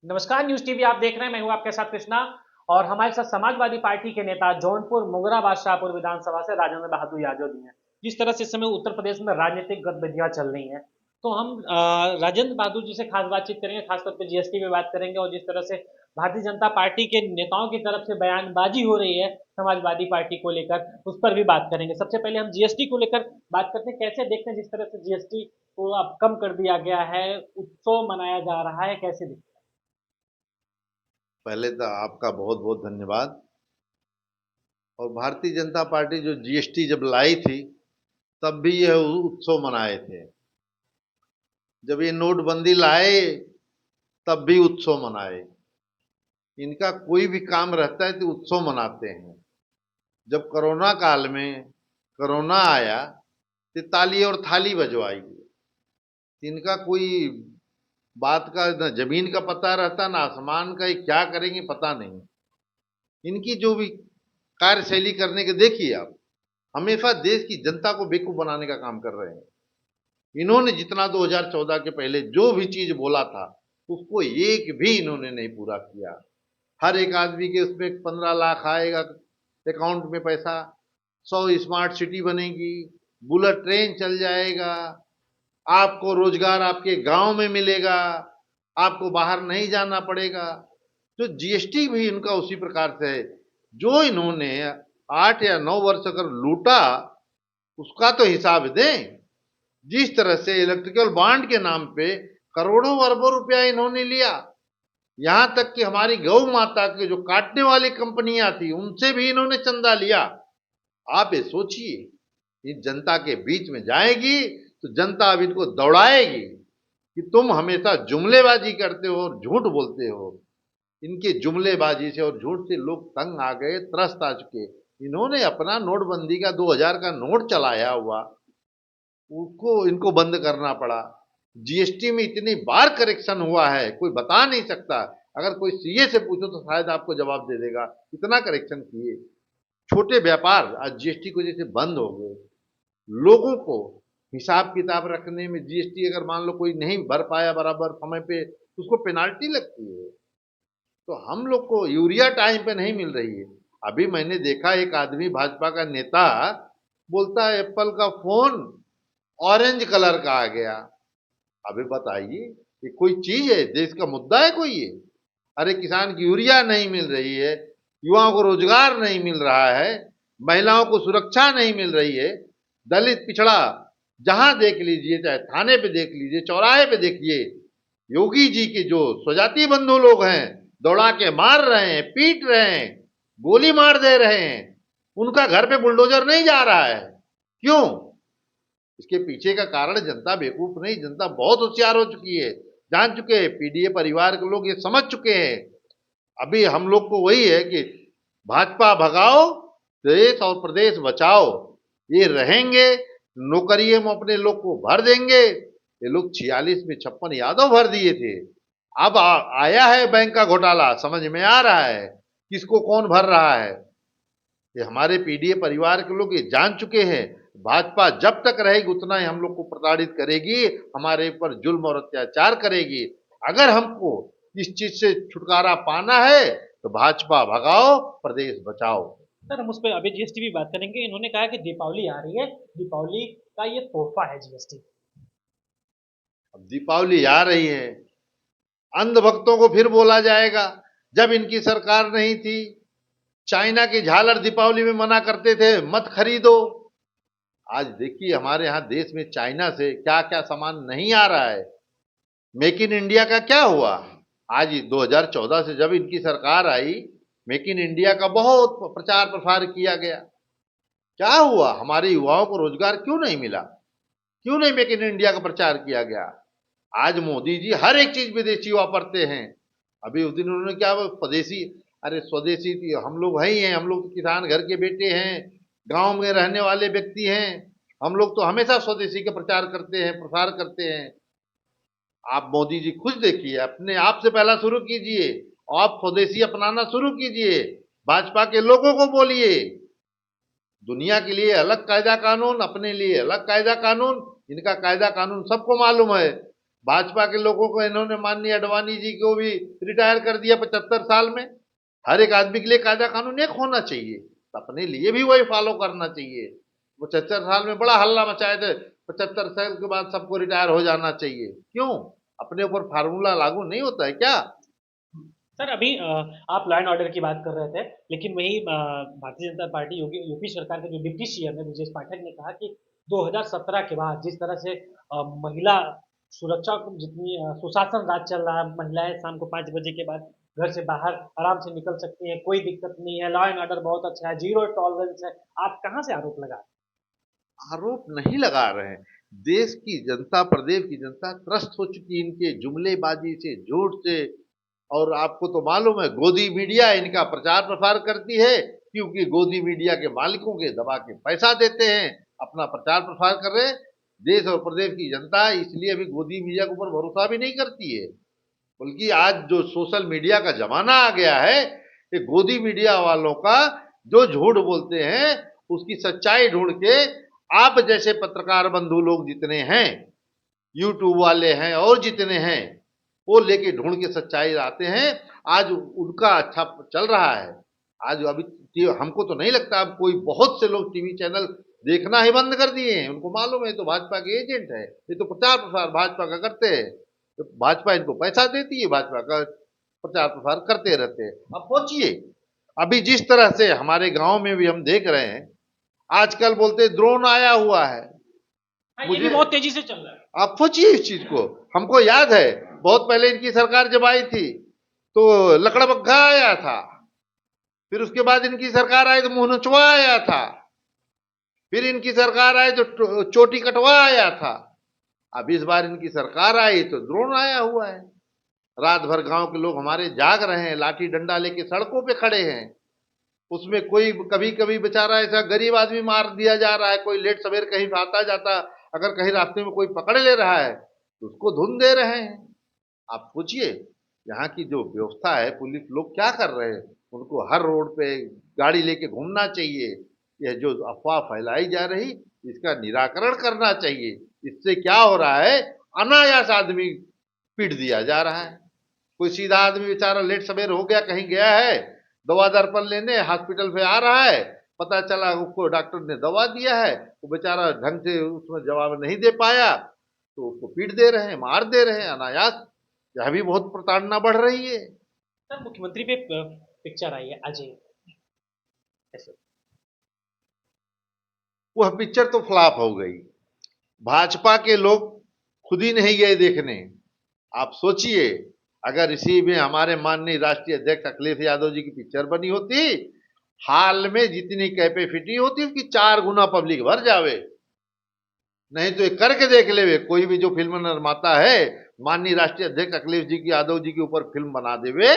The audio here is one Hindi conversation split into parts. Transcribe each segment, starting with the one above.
नमस्कार, न्यूज टीवी आप देख रहे हैं। मैं हूं आपके साथ कृष्णा। और हमारे साथ समाजवादी पार्टी के नेता जौनपुर मुगराबाद शाहपुर विधानसभा से राजेंद्र बहादुर यादव जी हैं। जिस तरह से इस समय उत्तर प्रदेश में राजनीतिक गतिविधियां चल रही हैं, तो हम राजेंद्र बहादुर जी से खास बातचीत करेंगे, खासतौर पर जीएसटी पे बात करेंगे। और जिस तरह से भारतीय जनता पार्टी के नेताओं की तरफ से बयानबाजी हो रही है समाजवादी पार्टी को लेकर, उस पर भी बात करेंगे। सबसे पहले हम जीएसटी को लेकर बात करते हैं। कैसे देखते हैं जिस तरह से जीएसटी को अब कम कर दिया गया है, उत्सव मनाया जा रहा है, कैसे देखते पहले तो आपका बहुत बहुत धन्यवाद। और भारतीय जनता पार्टी जो जीएसटी जब लाई थी तब भी यह उत्सव मनाए थे। जब ये नोटबंदी लाए तब भी उत्सव मनाए। इनका कोई भी काम रहता है तो उत्सव मनाते हैं। जब कोरोना काल में कोरोना आया तो ताली और थाली बजवाई। इनका कोई बात का न जमीन का पता रहता न आसमान का, ये क्या करेंगे पता नहीं। इनकी जो भी कार्यशैली करने के देखिए आप, हमेशा देश की जनता को बेवकूफ बनाने का काम कर रहे हैं। इन्होंने जितना 2014 के पहले जो भी चीज बोला था उसको एक भी इन्होंने नहीं पूरा किया। हर एक आदमी के उसमें 15 लाख आएगा अकाउंट में पैसा, 100 स्मार्ट सिटी बनेगी, बुलेट ट्रेन चल जाएगा, आपको रोजगार आपके गांव में मिलेगा, आपको बाहर नहीं जाना पड़ेगा। तो जीएसटी भी इनका उसी प्रकार से है। जो इन्होंने 8 या 9 वर्ष अगर लूटा उसका तो हिसाब दें। जिस तरह से इलेक्ट्रिकल बॉन्ड के नाम पे करोड़ों अरबों रुपया इन्होंने लिया, यहां तक कि हमारी गौ माता के जो काटने वाली कंपनियां थी उनसे भी इन्होंने चंदा लिया। आप ये सोचिए, ये जनता के बीच में जाएगी तो जनता अब इनको दौड़ाएगी कि तुम हमेशा जुमलेबाजी करते हो और झूठ बोलते हो। इनके जुमलेबाजी से और झूठ से लोग तंग आ गए, त्रस्त आ चुके। इन्होंने अपना नोटबंदी का 2000 का नोट चलाया हुआ, उसको इनको बंद करना पड़ा। जीएसटी में इतनी बार करेक्शन हुआ है कोई बता नहीं सकता। अगर कोई सीए से पूछो तो शायद आपको जवाब दे देगा, इतना करेक्शन किए। छोटे व्यापार आज जीएसटी की वजह से बंद हो गए। लोगों को हिसाब किताब रखने में जीएसटी अगर मान लो कोई नहीं भर पाया बराबर समय पे तो उसको पेनाल्टी लगती है। तो हम लोग को यूरिया टाइम पे नहीं मिल रही है। अभी मैंने देखा एक आदमी भाजपा का नेता बोलता है एप्पल का फोन ऑरेंज कलर का आ गया। अभी बताइए, ये कोई चीज है? देश का मुद्दा है कोई ये? अरे किसान की यूरिया नहीं मिल रही है, युवाओं को रोजगार नहीं मिल रहा है, महिलाओं को सुरक्षा नहीं मिल रही है, दलित पिछड़ा जहां देख लीजिए, चाहे थाने पे देख लीजिए, चौराहे पे देखिए, योगी जी के जो स्वजाति बंधु लोग हैं दौड़ा के मार रहे हैं, पीट रहे हैं, गोली मार दे रहे हैं। उनका घर पे बुलडोजर नहीं जा रहा है। क्यों? इसके पीछे का कारण जनता बेवकूफ नहीं, जनता बहुत होशियार हो चुकी है, जान चुके हैं। पीडीए परिवार के लोग ये समझ चुके हैं। अभी हम लोग को वही है कि भाजपा भगाओ, देश और प्रदेश बचाओ। ये रहेंगे, नौकरियों में अपने लोग को भर देंगे। ये लोग 46 में 56 यादव भर दिए थे। अब आया है बैंक का घोटाला, समझ में आ रहा है किसको कौन भर रहा है। ये हमारे पीडीए परिवार के लोग ये जान चुके हैं। भाजपा जब तक रहेगी उतना ही हम लोग को प्रताड़ित करेगी, हमारे ऊपर जुल्म और अत्याचार करेगी। अगर हमको इस चीज से छुटकारा पाना है तो भाजपा भगाओ, प्रदेश बचाओ। हैं। सर, हम उस पर अभी जीएसटी भी बात करेंगे। इन्होंने कहा कि दीपावली आ रही है, दीपावली का ये तोहफा है जीएसटी। अब दीपावली आ रही है, अंधभक्तों को फिर बोला जाएगा जब इनकी सरकार नहीं थी चाइना की झालर दीपावली में मना करते थे मत खरीदो। आज देखिए हमारे यहाँ देश में चाइना से क्या क्या सामान नहीं आ रहा है। मेक इन इंडिया का क्या हुआ? आज 2014 से जब इनकी सरकार आई, मेक इन इंडिया का बहुत प्रचार प्रसार किया गया। क्या हुआ? हमारे युवाओं को रोजगार क्यों नहीं मिला? क्यों नहीं मेक इन इंडिया का प्रचार किया गया? आज मोदी जी हर एक चीज विदेशी वापरते हैं। अभी उस दिन उन्होंने क्या स्वदेशी, अरे स्वदेशी थी, हम लोग है ही हैं, हम लोग तो किसान घर के बेटे हैं, गांव में रहने वाले व्यक्ति हैं। हम लोग तो हमेशा स्वदेशी का प्रचार करते हैं, प्रसार करते हैं। आप मोदी जी खुद देखिए, अपने आप से पहला शुरू कीजिए, आप स्वदेशी अपनाना शुरू कीजिए, भाजपा के लोगों को बोलिए। दुनिया के लिए अलग कायदा कानून, अपने लिए अलग कायदा कानून। इनका कायदा कानून सबको मालूम है। भाजपा के लोगों को इन्होंने माननीय अडवाणी जी को भी रिटायर कर दिया 75 साल में। हर एक आदमी के लिए कायदा कानून एक होना चाहिए, तो अपने लिए भी वही फॉलो करना चाहिए। वो 75 साल में बड़ा हल्ला मचाए थे, 75 साल के बाद सबको रिटायर हो जाना चाहिए। क्यों? अपने ऊपर फार्मूला लागू नहीं होता है क्या? सर अभी आप लॉ एंड ऑर्डर की बात कर रहे थे, लेकिन वही भारतीय जनता पार्टी यूपी सरकार के जो डिप्टी सीएम है ब्रजेश पाठक ने कहा कि 2017 के बाद जिस तरह से महिला सुरक्षा को जितनी सुशासन राज चल रहा है, महिलाएं शाम को 5 बजे के बाद घर से बाहर आराम से निकल सकती हैं, कोई दिक्कत नहीं है, लॉ एंड ऑर्डर बहुत अच्छा है, जीरो टॉलरेंस है। आप कहाँ से आरोप लगा? आरोप नहीं लगा रहे हैं। देश की जनता, प्रदेश की जनता त्रस्त हो चुकी है इनके जुमलेबाजी से, झूठ से। और आपको तो मालूम है, गोदी मीडिया इनका प्रचार प्रसार करती है, क्योंकि गोदी मीडिया के मालिकों के दबा के पैसा देते हैं, अपना प्रचार प्रसार कर रहे हैं। देश और प्रदेश की जनता इसलिए अभी गोदी मीडिया के ऊपर भरोसा भी नहीं करती है। बल्कि आज जो सोशल मीडिया का जमाना आ गया है, ये गोदी मीडिया वालों का जो झूठ बोलते हैं उसकी सच्चाई ढूंढ के आप जैसे पत्रकार बंधु लोग जितने हैं, यूट्यूब वाले हैं और जितने हैं, वो लेके ढूंढ के सच्चाई लाते हैं। आज उनका अच्छा चल रहा है। आज अभी हमको तो नहीं लगता, अब कोई बहुत से लोग टीवी चैनल देखना ही बंद कर दिए हैं। उनको मालूम है तो भाजपा के एजेंट है, ये तो प्रचार प्रसार भाजपा का करते हैं, तो भाजपा इनको पैसा देती है, भाजपा का प्रचार प्रसार करते रहते हैं। अब सोचिए, अभी जिस तरह से हमारे गांव में भी हम देख रहे हैं, आजकल बोलते ड्रोन आया हुआ है। हाँ, ये भी मुझे बहुत तेजी से चल रहा है। आप सोचिए इस चीज को। हमको याद है, बहुत पहले इनकी सरकार जब आई थी तो लकड़बग्घा आया था, फिर उसके बाद इनकी सरकार आई तो मुंह नचवा आया था, फिर इनकी सरकार आई तो चोटी कटवा आया था। अब इस बार इनकी सरकार आई तो ड्रोन आया हुआ है। रात भर गांव के लोग हमारे जाग रहे हैं, लाठी डंडा लेके सड़कों पे खड़े हैं। उसमें कोई कभी कभी बेचारा ऐसा गरीब आदमी मार दिया जा रहा है, कोई लेट सवेर कहीं से आता जाता, अगर कहीं रास्ते में कोई पकड़ ले रहा है तो उसको धुन दे रहे हैं। आप सोचिए, यहाँ की जो व्यवस्था है, पुलिस लोग क्या कर रहे हैं? उनको हर रोड पे गाड़ी लेके घूमना चाहिए। यह जो अफवाह फैलाई जा रही, इसका निराकरण करना चाहिए। इससे क्या हो रहा है, अनायास आदमी पीट दिया जा रहा है। कोई सीधा आदमी बेचारा लेट सवेर हो गया, कहीं गया है दवा दर्पण लेने, हॉस्पिटल पे आ रहा है, पता चला उसको डॉक्टर ने दवा दिया है, वो बेचारा ढंग से उसमें जवाब नहीं दे पाया, तो उसको पीट दे रहे हैं, मार दे रहे हैं अनायास। यह भी बहुत प्रताड़ना बढ़ रही है। सर मुख्यमंत्री पे पिक्चर आई है अजय, ऐसे वह पिक्चर तो फ्लॉप हो गई। भाजपा के लोग खुद ही नहीं गए देखने। आप सोचिए, अगर इसी में हमारे माननीय राष्ट्रीय अध्यक्ष अखिलेश यादव जी की पिक्चर बनी होती, हाल में जितनी कैपेसिटी होती उसकी 4 गुना पब्लिक भर जावे। नहीं तो ये करके देख ले, कोई भी जो फिल्म निर्माता है, माननीय राष्ट्रीय अध्यक्ष अखिलेश जी की यादव जी के ऊपर फिल्म बना देवे,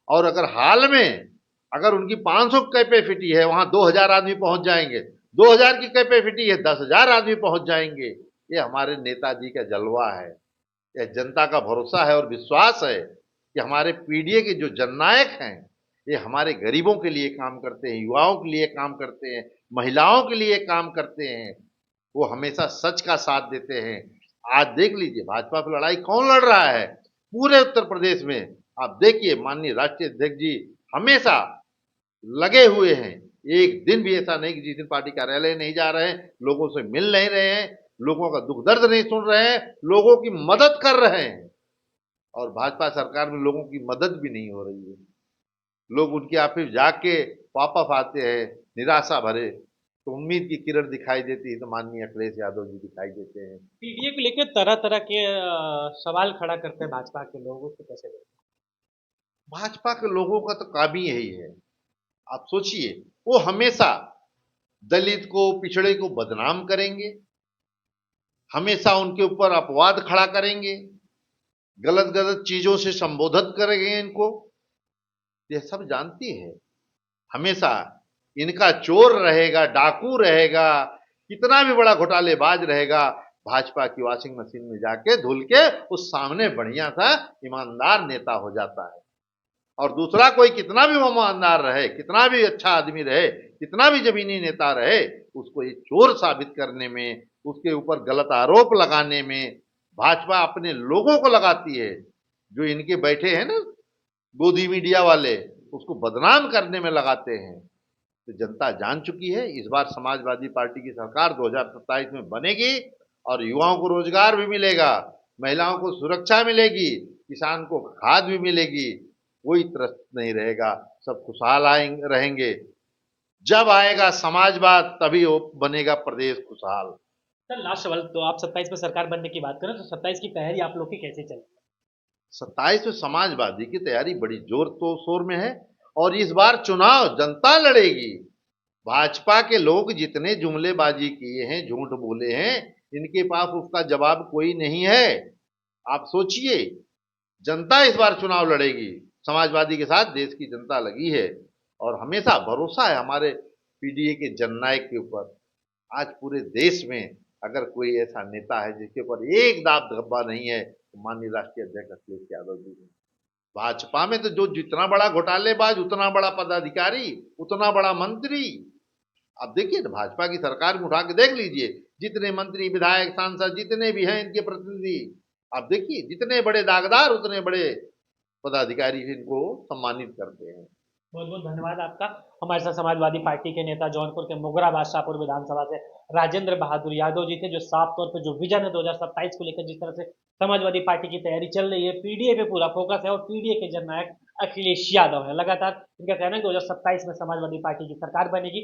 और अगर हाल में अगर उनकी 500 कैपेसिटी है, वहां 2000 आदमी पहुंच जाएंगे, 2000 की कैपेसिटी है, 10,000 आदमी पहुंच जाएंगे। ये हमारे नेताजी का जलवा है, यह जनता का भरोसा है और विश्वास है कि हमारे पीडीए के जो जननायक हैं, ये हमारे गरीबों के लिए काम करते हैं, युवाओं के लिए काम करते हैं, महिलाओं के लिए काम करते हैं। वो हमेशा सच का साथ देते हैं। आज देख लीजिए, भाजपा पर लड़ाई कौन लड़ रहा है पूरे उत्तर प्रदेश में। आप देखिए, माननीय राष्ट्रीय अध्यक्ष जी हमेशा लगे हुए हैं। एक दिन भी ऐसा नहीं कि जिस दिन पार्टी कार्यालय नहीं जा रहे हैं, लोगों से मिल नहीं रहे हैं, लोगों का दुख दर्द नहीं सुन रहे हैं, लोगों की मदद कर रहे हैं। और भाजपा सरकार में लोगों की मदद भी नहीं हो रही है। लोग उनके ऑफिस जाके वापस आते हैं निराशा भरे, तो उम्मीद की किरण दिखाई देती है तो माननीय अखिलेश यादव जी दिखाई देते हैं। पीडीए को लेकर तरह तरह के सवाल खड़ा करते हैं भाजपा के लोग, उसको कैसे देखते भाजपा के लोगों का तो काम ही यही है। आप सोचिए, वो हमेशा दलित को, पिछड़े को बदनाम करेंगे, हमेशा उनके ऊपर अपवाद खड़ा करेंगे, गलत गलत चीजों से संबोधित करेंगे इनको। यह सब जानती है, हमेशा इनका चोर रहेगा, डाकू रहेगा, कितना भी बड़ा घोटालेबाज रहेगा, भाजपा की वॉशिंग मशीन में जाके धुल के उस सामने बढ़िया सा ईमानदार नेता हो जाता है। और दूसरा कोई कितना भी ईमानदार रहे, कितना भी अच्छा आदमी रहे, कितना भी जमीनी नेता रहे, उसको ये चोर साबित करने में, उसके ऊपर गलत आरोप लगाने में भाजपा अपने लोगों को लगाती है, जो इनके बैठे हैं ना गोदी मीडिया वाले, उसको बदनाम करने में लगाते हैं। तो जनता जान चुकी है, इस बार समाजवादी पार्टी की सरकार 2027 में बनेगी और युवाओं को रोजगार भी मिलेगा, महिलाओं को सुरक्षा मिलेगी, किसान को खाद भी मिलेगी, कोई त्रस्त नहीं रहेगा, सब खुशहाल आएंगे रहेंगे। जब आएगा समाजवाद तभी वो बनेगा प्रदेश खुशहाल। सर लास्ट सवाल, तो आप 27 में सरकार बनने की बात करें तो 27 की तैयारी आप लोग की कैसे चल रही 27 में समाजवादी की तैयारी बड़ी जोर तो शोर में है, और इस बार चुनाव जनता लड़ेगी। भाजपा के लोग जितने जुमलेबाजी किए हैं, झूठ बोले हैं, इनके पास उसका जवाब कोई नहीं है। आप सोचिए, जनता इस बार चुनाव लड़ेगी, समाजवादी के साथ देश की जनता लगी है, और हमेशा भरोसा है हमारे पीडीए के जननायक के ऊपर। आज पूरे देश में अगर कोई ऐसा नेता है जिसके ऊपर एक दाब धब्बा नहीं है, तो माननीय राष्ट्रीय अध्यक्ष अखिलेश यादव जी हैं। भाजपा में तो जो जितना बड़ा घोटालेबाज, उतना बड़ा पदाधिकारी, उतना बड़ा मंत्री। आप देखिए ना, भाजपा की सरकार में उठा के देख लीजिए, जितने मंत्री, विधायक, सांसद जितने भी हैं, इनके प्रतिनिधि, आप देखिए जितने बड़े दागदार उतने बड़े पदाधिकारी इनको सम्मानित करते हैं। बहुत बहुत धन्यवाद आपका। हमारे साथ समाजवादी पार्टी के नेता जौनपुर के मोगरा बादशाहपुर विधानसभा से राजेंद्र बहादुर यादव जी थे, जो साफ तौर पे जो विजन है 2027 को लेकर, जिस तरह से समाजवादी पार्टी की तैयारी चल रही है, पीडीए पे पूरा फोकस है और पीडीए के जननायक अखिलेश यादव है। लगातार इनका कहना है 2027 में समाजवादी पार्टी की सरकार बनेगी।